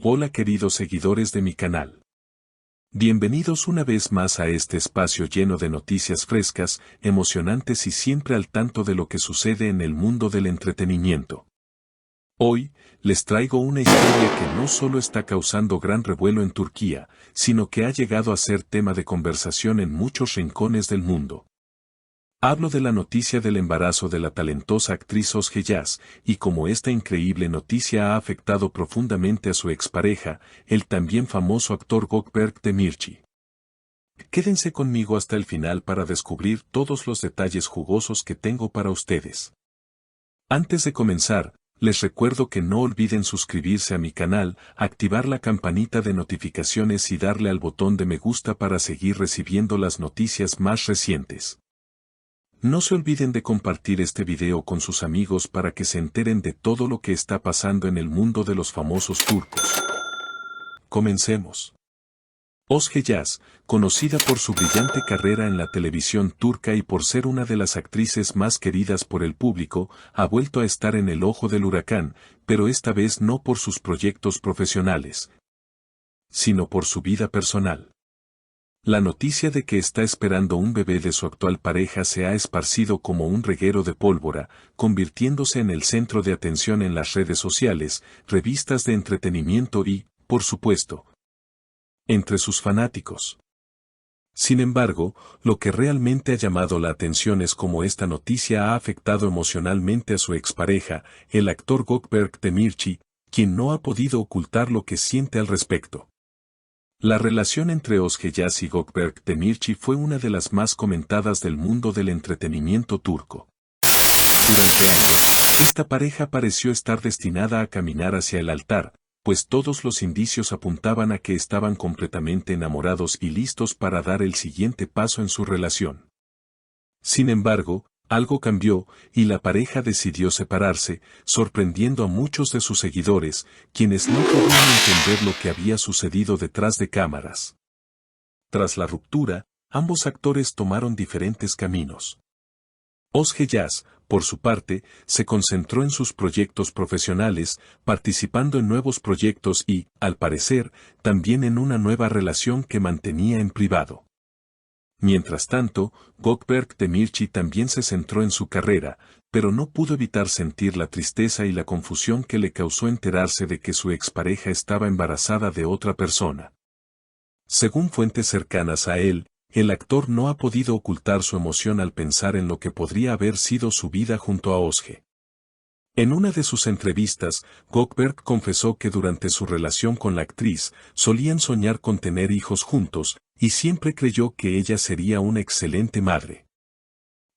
Hola queridos seguidores de mi canal. Bienvenidos una vez más a este espacio lleno de noticias frescas, emocionantes y siempre al tanto de lo que sucede en el mundo del entretenimiento. Hoy, les traigo una historia que no solo está causando gran revuelo en Turquía, sino que ha llegado a ser tema de conversación en muchos rincones del mundo. Hablo de la noticia del embarazo de la talentosa actriz Özge Yaz, y como esta increíble noticia ha afectado profundamente a su expareja, el también famoso actor Gökberk Demirci. Quédense conmigo hasta el final para descubrir todos los detalles jugosos que tengo para ustedes. Antes de comenzar, les recuerdo que no olviden suscribirse a mi canal, activar la campanita de notificaciones y darle al botón de me gusta para seguir recibiendo las noticias más recientes. No se olviden de compartir este video con sus amigos para que se enteren de todo lo que está pasando en el mundo de los famosos turcos. Comencemos. Özge Yaz, conocida por su brillante carrera en la televisión turca y por ser una de las actrices más queridas por el público, ha vuelto a estar en el ojo del huracán, pero esta vez no por sus proyectos profesionales, sino por su vida personal. La noticia de que está esperando un bebé de su actual pareja se ha esparcido como un reguero de pólvora, convirtiéndose en el centro de atención en las redes sociales, revistas de entretenimiento y, por supuesto, entre sus fanáticos. Sin embargo, lo que realmente ha llamado la atención es cómo esta noticia ha afectado emocionalmente a su expareja, el actor Gökberk Demirci, quien no ha podido ocultar lo que siente al respecto. La relación entre Özge Yaz y Gökberk Demirci fue una de las más comentadas del mundo del entretenimiento turco. Durante años, esta pareja pareció estar destinada a caminar hacia el altar, pues todos los indicios apuntaban a que estaban completamente enamorados y listos para dar el siguiente paso en su relación. Sin embargo, algo cambió, y la pareja decidió separarse, sorprendiendo a muchos de sus seguidores, quienes no podían entender lo que había sucedido detrás de cámaras. Tras la ruptura, ambos actores tomaron diferentes caminos. Özge Yaz, por su parte, se concentró en sus proyectos profesionales, participando en nuevos proyectos y, al parecer, también en una nueva relación que mantenía en privado. Mientras tanto, Gökberk Demirci también se centró en su carrera, pero no pudo evitar sentir la tristeza y la confusión que le causó enterarse de que su expareja estaba embarazada de otra persona. Según fuentes cercanas a él, el actor no ha podido ocultar su emoción al pensar en lo que podría haber sido su vida junto a Özge. En una de sus entrevistas, Gökberk confesó que durante su relación con la actriz, solían soñar con tener hijos juntos, y siempre creyó que ella sería una excelente madre.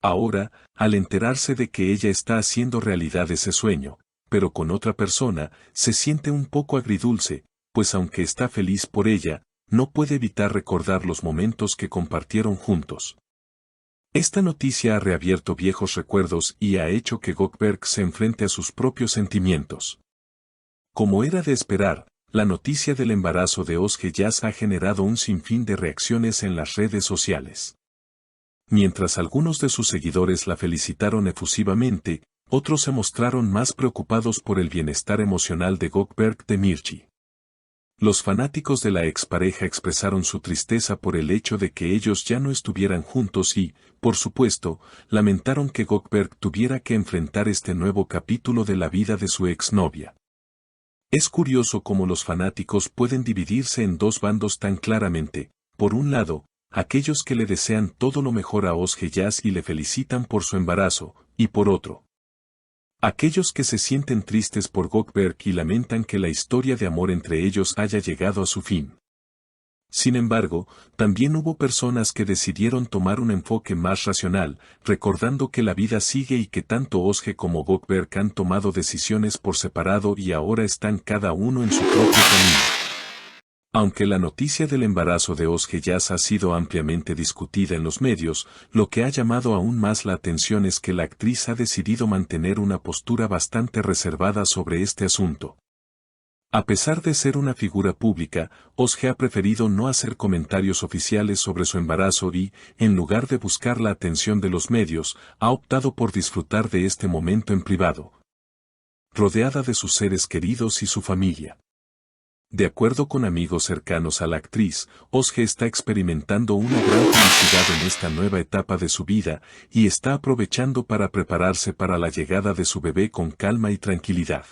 Ahora, al enterarse de que ella está haciendo realidad ese sueño, pero con otra persona, se siente un poco agridulce, pues aunque está feliz por ella, no puede evitar recordar los momentos que compartieron juntos. Esta noticia ha reabierto viejos recuerdos y ha hecho que Gökberk se enfrente a sus propios sentimientos. Como era de esperar, la noticia del embarazo de Özge Yaz ha generado un sinfín de reacciones en las redes sociales. Mientras algunos de sus seguidores la felicitaron efusivamente, otros se mostraron más preocupados por el bienestar emocional de Gökberk Demirci. Los fanáticos de la expareja expresaron su tristeza por el hecho de que ellos ya no estuvieran juntos y, por supuesto, lamentaron que Gökberk tuviera que enfrentar este nuevo capítulo de la vida de su exnovia. Es curioso cómo los fanáticos pueden dividirse en dos bandos tan claramente: por un lado, aquellos que le desean todo lo mejor a Özge Yaz y le felicitan por su embarazo, y por otro, aquellos que se sienten tristes por Gökberk y lamentan que la historia de amor entre ellos haya llegado a su fin. Sin embargo, también hubo personas que decidieron tomar un enfoque más racional, recordando que la vida sigue y que tanto Özge como Gökberk han tomado decisiones por separado y ahora están cada uno en su propio camino. Aunque la noticia del embarazo de Özge Yaz ha sido ampliamente discutida en los medios, lo que ha llamado aún más la atención es que la actriz ha decidido mantener una postura bastante reservada sobre este asunto. A pesar de ser una figura pública, Özge ha preferido no hacer comentarios oficiales sobre su embarazo y, en lugar de buscar la atención de los medios, ha optado por disfrutar de este momento en privado, rodeada de sus seres queridos y su familia. De acuerdo con amigos cercanos a la actriz, Özge está experimentando una gran felicidad en esta nueva etapa de su vida y está aprovechando para prepararse para la llegada de su bebé con calma y tranquilidad.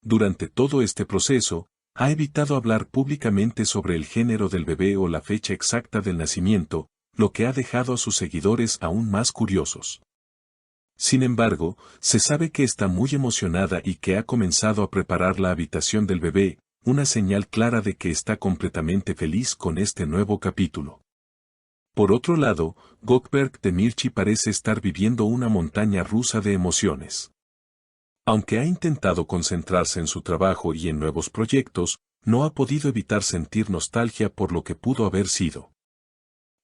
Durante todo este proceso, ha evitado hablar públicamente sobre el género del bebé o la fecha exacta del nacimiento, lo que ha dejado a sus seguidores aún más curiosos. Sin embargo, se sabe que está muy emocionada y que ha comenzado a preparar la habitación del bebé, una señal clara de que está completamente feliz con este nuevo capítulo. Por otro lado, Gökberk Demirci parece estar viviendo una montaña rusa de emociones. Aunque ha intentado concentrarse en su trabajo y en nuevos proyectos, no ha podido evitar sentir nostalgia por lo que pudo haber sido.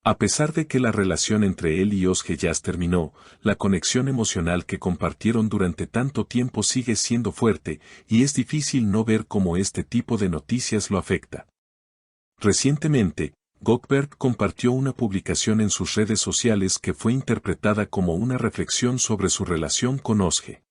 A pesar de que la relación entre él y Özge ya terminó, la conexión emocional que compartieron durante tanto tiempo sigue siendo fuerte, y es difícil no ver cómo este tipo de noticias lo afecta. Recientemente, Gökberk compartió una publicación en sus redes sociales que fue interpretada como una reflexión sobre su relación con Özge.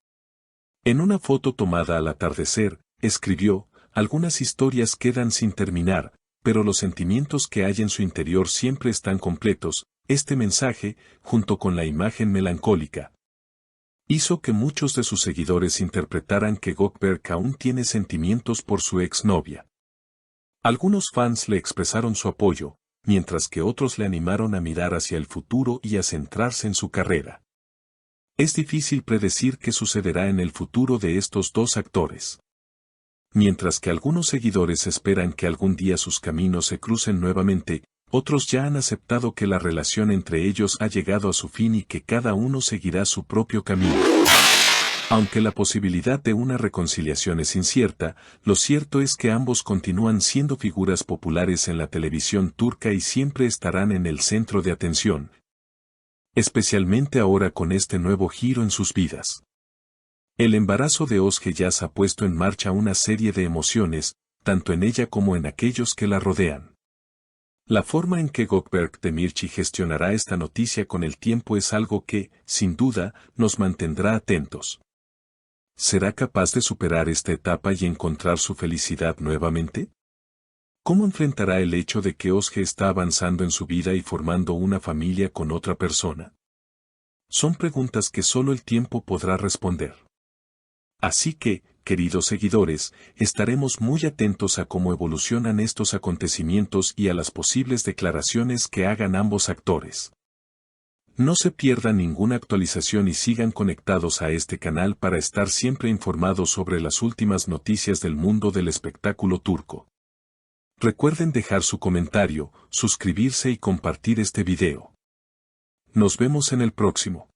En una foto tomada al atardecer, escribió: "Algunas historias quedan sin terminar, pero los sentimientos que hay en su interior siempre están completos". Este mensaje, junto con la imagen melancólica, hizo que muchos de sus seguidores interpretaran que Gökberk aún tiene sentimientos por su exnovia. Algunos fans le expresaron su apoyo, mientras que otros le animaron a mirar hacia el futuro y a centrarse en su carrera. Es difícil predecir qué sucederá en el futuro de estos dos actores. Mientras que algunos seguidores esperan que algún día sus caminos se crucen nuevamente, otros ya han aceptado que la relación entre ellos ha llegado a su fin y que cada uno seguirá su propio camino. Aunque la posibilidad de una reconciliación es incierta, lo cierto es que ambos continúan siendo figuras populares en la televisión turca y siempre estarán en el centro de atención, especialmente ahora con este nuevo giro en sus vidas. El embarazo de Özge Yağız ha puesto en marcha una serie de emociones, tanto en ella como en aquellos que la rodean. La forma en que Gökberk Demirci gestionará esta noticia con el tiempo es algo que, sin duda, nos mantendrá atentos. ¿Será capaz de superar esta etapa y encontrar su felicidad nuevamente? ¿Cómo enfrentará el hecho de que Özge está avanzando en su vida y formando una familia con otra persona? Son preguntas que solo el tiempo podrá responder. Así que, queridos seguidores, estaremos muy atentos a cómo evolucionan estos acontecimientos y a las posibles declaraciones que hagan ambos actores. No se pierdan ninguna actualización y sigan conectados a este canal para estar siempre informados sobre las últimas noticias del mundo del espectáculo turco. Recuerden dejar su comentario, suscribirse y compartir este video. Nos vemos en el próximo.